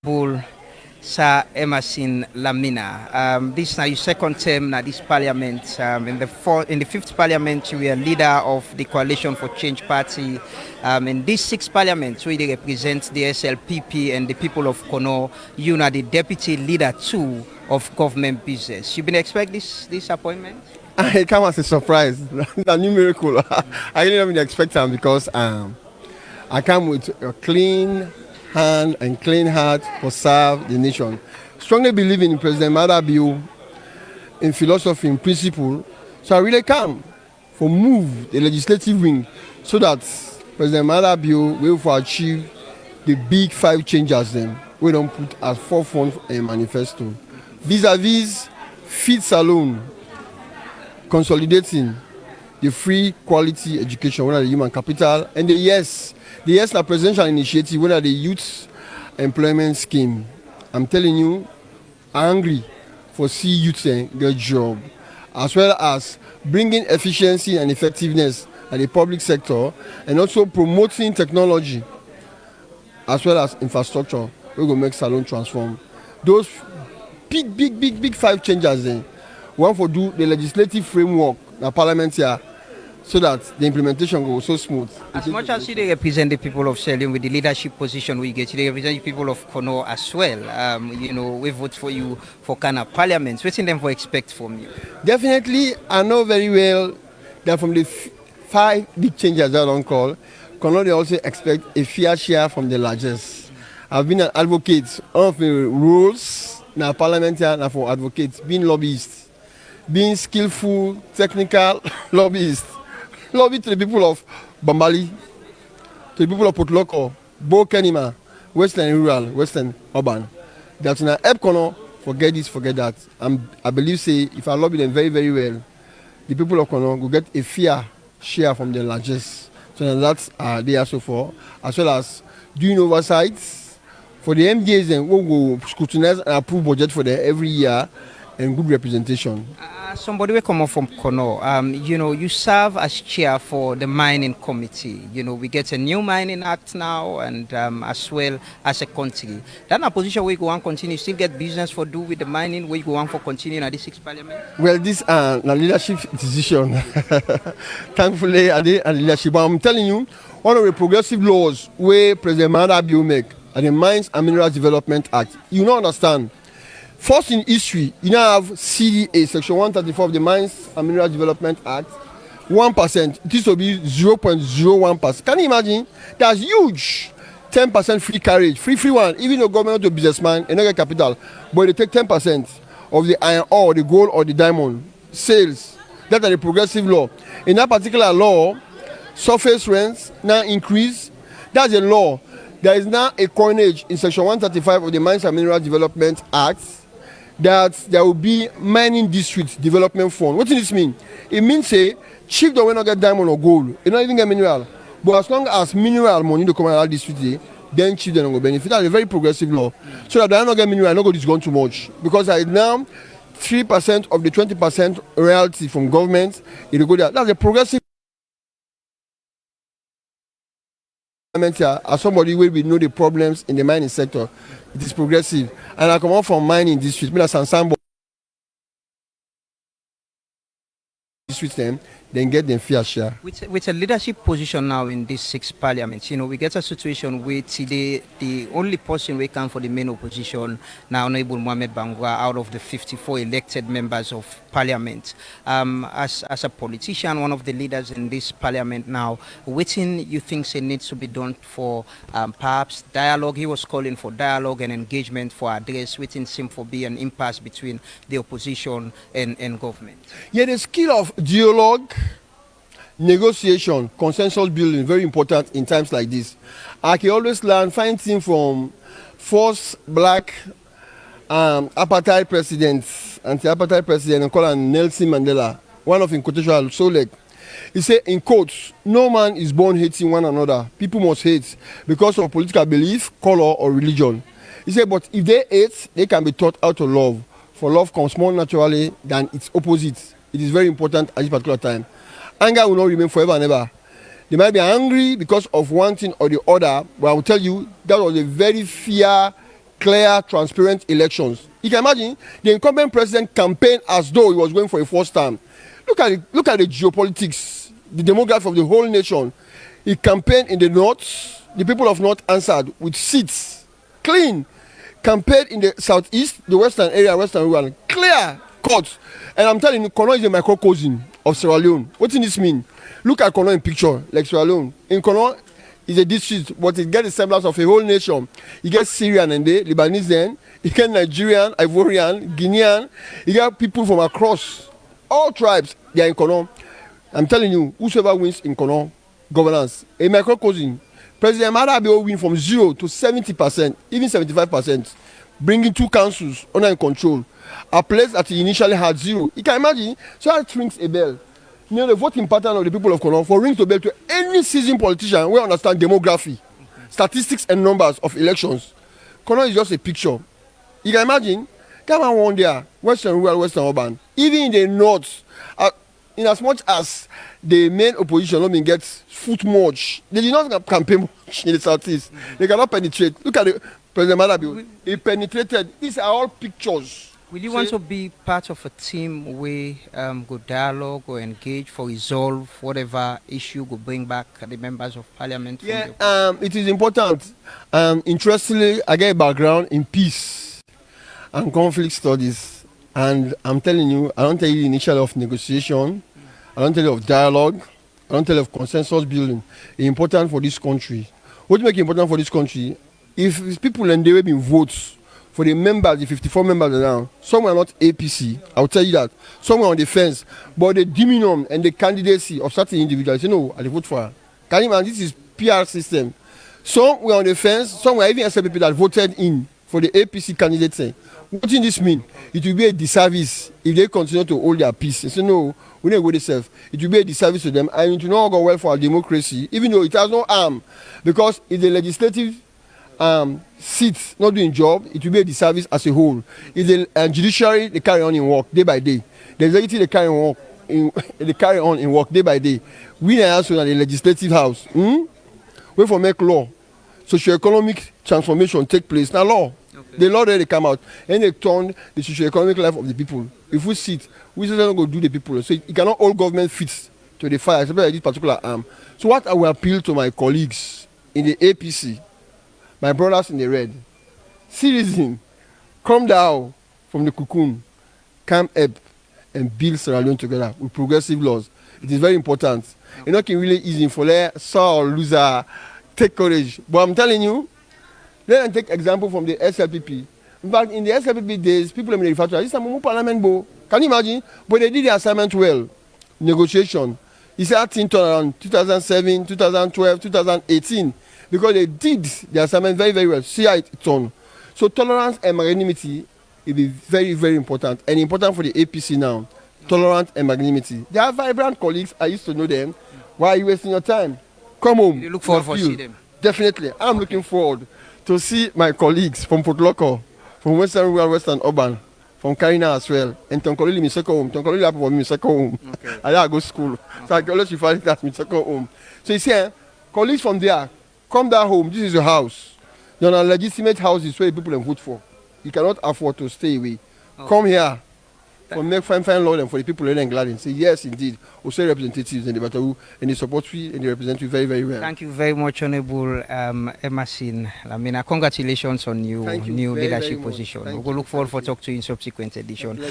Bull, Sir Emerson Lamina. This is now your second term in this parliament. In the fifth parliament, we are leader of the Coalition for Change Party. In this sixth parliament, we represent the SLPP and the people of Kono. You are the deputy leader too of government business. You been expect this appointment? It came as a surprise, a new miracle. I didn't even expect them because I come with a clean hand and clean heart to serve the nation. Strongly believing in President Madabio, in philosophy, in principle. So I really come for move the legislative wing so that President Madabio will achieve the big 5 changes then we don't put as forefront a manifesto. Vis-a-vis feed Salone, consolidating the free quality education, whether the human capital, and the yes presidential initiative, whether the youth employment scheme. I'm telling you, I'm angry for see youth get job, as well as bringing efficiency and effectiveness at the public sector, and also promoting technology, as well as infrastructure. We will make Salone transform. Those big 5 changes then. One for do the legislative framework in Parliament here, so that the implementation goes so smooth. As much as you represent the people of Salone with the leadership position we get, you represent the people of Kono as well. We vote for you for kind of parliament. What's in them for expect from you? Definitely, I know very well that from the 5 big changes that I don't call, Kono they also expect a fair share from the largest. I've been an advocate of the rules now parliament here now for advocates, being lobbyists, being skillful, technical lobbyists. Lobby to the people of Bambali, to the people of Potloko, Bo Kenima, Western Rural, Western Urban. That's in a help Kono, forget this, forget that. I believe say if I lobby them very, very well, the people of Kono will get a fair share from the largest. So that's they are so for, as well as doing oversights for the MDAs and we will scrutinize and approve budget for them every year and good representation. Somebody will come up from Kono. You serve as chair for the mining committee. We get a new mining act now, and as well as a country. That's a position where you go and continue, still get business for do with the mining, where you go on for continuing at the 6th parliament? Well, this is a leadership decision. Thankfully, I did a leadership. But I'm telling you, one of the progressive laws where President Madabio make and the Mines and Minerals Development Act, you don't understand. First in history, you now have CDA, Section 134 of the Mines and Mineral Development Act, 1%. It used to be 0.01%. Can you imagine? That's huge. 10% free carriage, free one. Even the government to businessman, and not get capital, but they take 10% of the iron ore, the gold, or the diamond sales. That's a progressive law. In that particular law, surface rents now increase. That's a law. There is now a coinage in Section 135 of the Mines and Mineral Development Act that there will be mining district development fund. What does this mean? It means say chief don't not get diamond or gold, you don't even get mineral. But as long as mineral money to come out of district, then chief don't go benefit. That's a very progressive law. So that they don't get mineral, not go discount too much. Because right now 3% of the 20% royalty from government, it will go there. That's a progressive. As somebody where we know the problems in the mining sector, it is progressive. And I come out from mining district, me as ensemble district them, then get them fair share. With a leadership position now in this 6th parliament, we get a situation where today the only person we can for the main opposition now, Honorable Mohamed Bangwa, out of the 54 elected members of parliament. As a politician, one of the leaders in this parliament now, what you think needs to be done for perhaps dialogue? He was calling for dialogue and engagement for address, waiting seem for be an impasse between the opposition and government. Yeah, the skill of dialogue, negotiation, consensus building, very important in times like this. I can always learn, find things from first black apartheid presidents, anti-apartheid president, called Nelson Mandela, one of in quotation, Solek. He said, in quotes, no man is born hating one another. People must hate because of political belief, color, or religion. He said, but if they hate, they can be taught how to love. For love comes more naturally than its opposite. It is very important at this particular time. Anger will not remain forever and ever. They might be angry because of one thing or the other, but I will tell you that was a very fair clear, transparent elections. You can imagine the incumbent president campaigned as though he was going for a first term. Look at the geopolitics, the demography of the whole nation. He campaigned in the north. The people of north answered with seats, clean. Campaigned in the southeast, the western area, western rural, clear cut. And I'm telling you, Kono is a microcosm of Sierra Leone. What does this mean? Look at Kono in picture, like Sierra Leone. In Kono is a district, but it gets the semblance of a whole nation. You get Syrian and they, Lebanese then, you get Nigerian, Ivorian, Guinean, you get people from across all tribes, they are in Kono. I'm telling you, whosoever wins in Kono governance, a microcosm, President Madabi will win from 0 to 70%, even 75%, bringing 2 councils under control. A place that he initially had 0. You can imagine, so that rings a bell. You know, the voting pattern of the people of Kono for rings a bell to any seasoned politician who understand demography, statistics and numbers of elections. Kono is just a picture. You can imagine, come on one there, western rural, western urban, even in the north, in as much as the main opposition not get foot much, they did not campaign much in the southeast. They cannot penetrate. Look at the President Madabi. He penetrated. These are all pictures. Will you want to be part of a team where go dialogue or engage for resolve whatever issue go bring back the members of parliament? Yeah, it is important. Interestingly, I get a background in peace and conflict studies. And I'm telling you, I don't tell you the initial of negotiation. I don't tell you of dialogue. I don't tell you of consensus building. It's important for this country. What makes it important for this country? If people and they will be votes for the members, the 54 members now, some were not APC, I'll tell you that. Some were on the fence. But the dominion and the candidacy of certain individuals, you know, I vote for her. Can you imagine? This is PR system. Some were on the fence, some were even SLPP that voted in for the APC candidates. What does this mean? It will be a disservice if they continue to hold their peace. They say, no, we need to go themselves. It will be a disservice to them, and it will not go well for our democracy, even though it has no harm. Because if the legislative seats not doing job, it will be a disservice as a whole. If the judiciary, they carry on in work day by day. The executive, they carry on in work day by day. We are also in the legislative house. Wait for make law. Socio-economic transformation take place. Now law. Okay. The law they come out and they turn the socio-economic life of the people. If we sit, we just don't go do the people. So it cannot all government fits to the fire, especially this particular arm. So what I will appeal to my colleagues in the APC, my brothers in the red, citizen, come down from the cocoon, come up and build Sierra Leone together with progressive laws. It is very important. It's not really easy for Sahr or loser. Take courage. But I'm telling you, let me take example from the SLPP. In fact, in the SLPP days, people in the factory, this is a parliament bo. Can you imagine? But they did the assignment well. Negotiation. It's starting around 2007, 2012, 2018. Because they did the assignment very, very well. See how it turned. So tolerance and magnanimity will be very, very important. And important for the APC now. Tolerance and magnanimity. They are vibrant colleagues. I used to know them. Why are you wasting your time? Come home. You look forward to see them. Definitely. I'm looking forward to see my colleagues from Port Loco, from Western Rural, Western Urban, from Karina as well. And Tonkolili, my second home. Tonkolili happened for me, my second home. Okay. I go to school. Okay. So I can always refer to that my second home. So you see, colleagues from there, come down home. This is your house. You're on a legitimate houses where people can vote for. You cannot afford to stay away. Okay. Come here. For make fine law and for the people in Glad and say yes indeed. Also representatives and the Bataru and they support you and they represent you very, very well. Thank you very much, Honorable Emerson Lamina. Congratulations on your new leadership position. We will look forward for talk to you in subsequent edition.